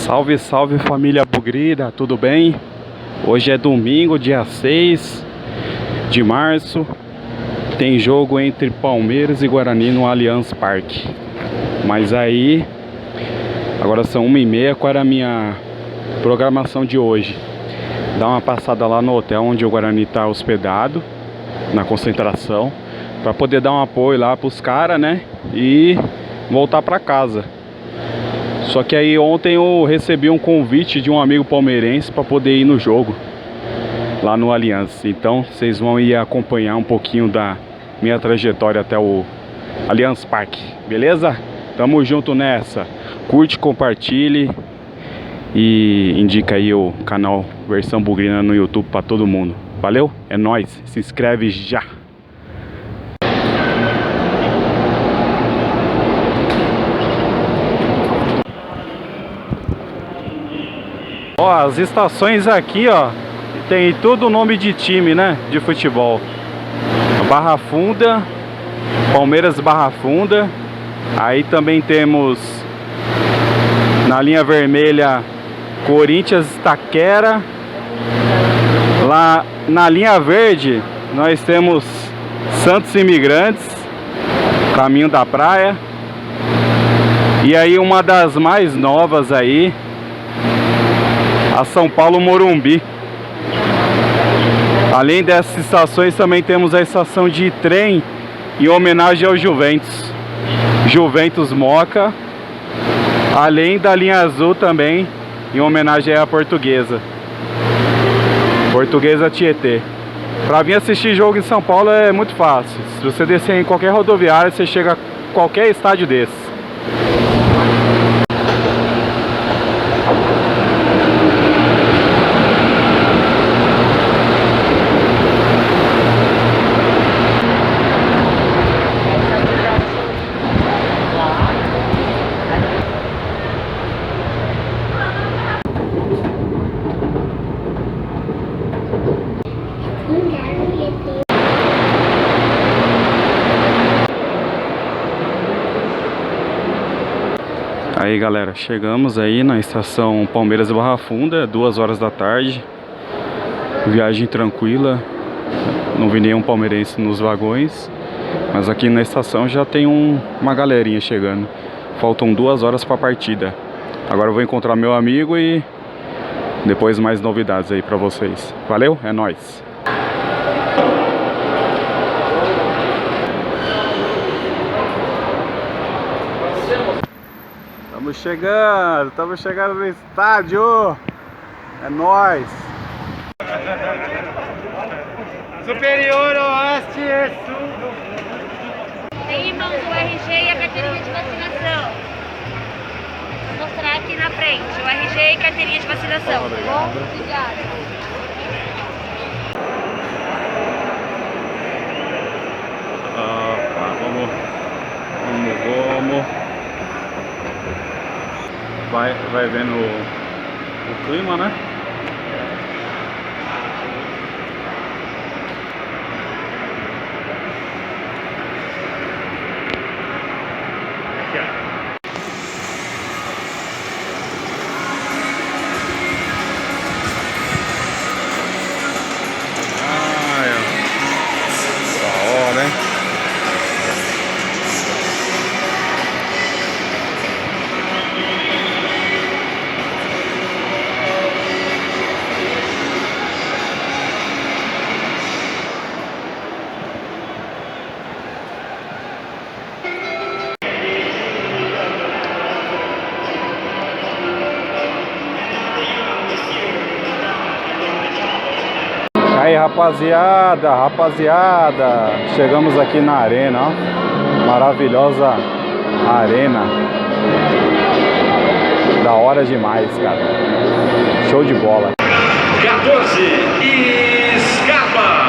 Salve, salve família Bugrida, tudo bem? Hoje é domingo, dia 6 de março. Tem jogo entre Palmeiras e Guarani no Allianz Parque. Mas aí, agora são 1h30, qual era a minha programação de hoje? Dar uma passada lá no hotel onde o Guarani está hospedado, na concentração, para poder dar um apoio lá para os caras, né? E voltar para casa. Só que aí ontem eu recebi um convite de um amigo palmeirense para poder ir no jogo lá no Allianz. Então vocês vão ir acompanhar um pouquinho da minha trajetória até o Allianz Parque, beleza? Tamo junto nessa. Curte, compartilhe e indica aí o canal Versão Bugrina no YouTube para todo mundo. Valeu? É nóis. Se inscreve já. Ó, as estações aqui, ó, tem tudo nome de time, né, de futebol. Barra Funda, Palmeiras Barra Funda. Aí também temos na linha vermelha Corinthians Itaquera. Lá na linha verde nós temos Santos Imigrantes, Caminho da Praia. E aí uma das mais novas aí, a São Paulo Morumbi. Além dessas estações também temos a estação de trem em homenagem ao Juventus, Juventus Moca. Além da linha azul também em homenagem à Portuguesa, Portuguesa Tietê. Para vir assistir jogo em São Paulo é muito fácil. Se você descer em qualquer rodoviária, você chega a qualquer estádio desse. Aí galera, chegamos aí na estação Palmeiras Barra Funda, 2 horas da tarde. Viagem tranquila, não vi nenhum palmeirense nos vagões. Mas aqui na estação já tem uma galerinha chegando. Faltam 2 horas para a partida. Agora eu vou encontrar meu amigo e depois mais novidades aí para vocês. Valeu, é nóis! Estamos chegando no estádio. É nóis. Superior Oeste e Sul. Tem em mãos o RG e a carteirinha de vacinação. Vou mostrar aqui na frente o RG e carteirinha de vacinação. Bom? Obrigada. Vamos. Vai vendo o clima, né? Aí rapaziada, chegamos aqui na arena, ó. Maravilhosa arena, da hora demais, cara, show de bola. 14 e Scarpa.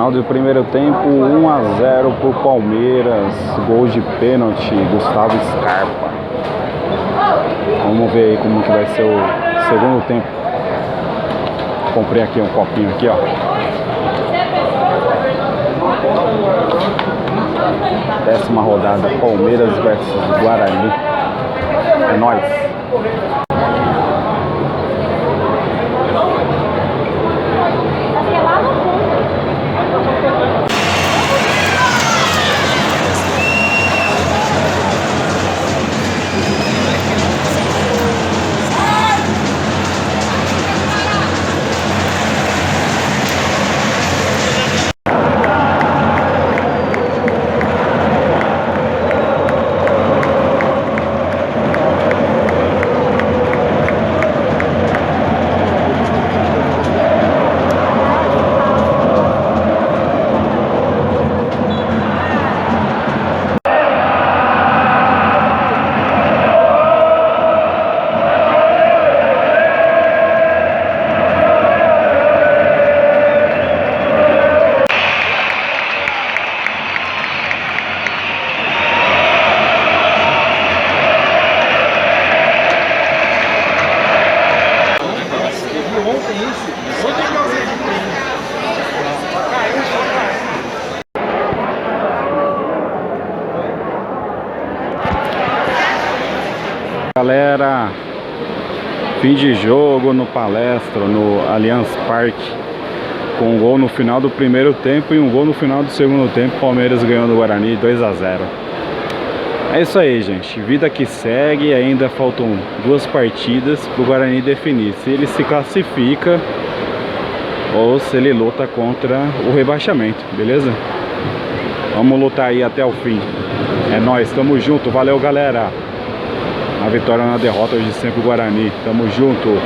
Final do primeiro tempo, 1 a 0 pro Palmeiras. Gol de pênalti, Gustavo Scarpa. Vamos ver aí como que vai ser o segundo tempo. Comprei aqui um copinho aqui, ó. Décima rodada, Palmeiras versus Guarani. É nóis. Galera, fim de jogo no Palestra, no Allianz Parque, com um gol no final do primeiro tempo e um gol no final do segundo tempo. Palmeiras ganhando o Guarani 2 a 0. É isso aí, gente, vida que segue. Ainda faltam 2 partidas para o Guarani definir se ele se classifica ou se ele luta contra o rebaixamento, beleza? Vamos lutar aí até o fim. É nóis, tamo junto, valeu galera. A vitória na derrota hoje sempre o Guarani. Tamo junto.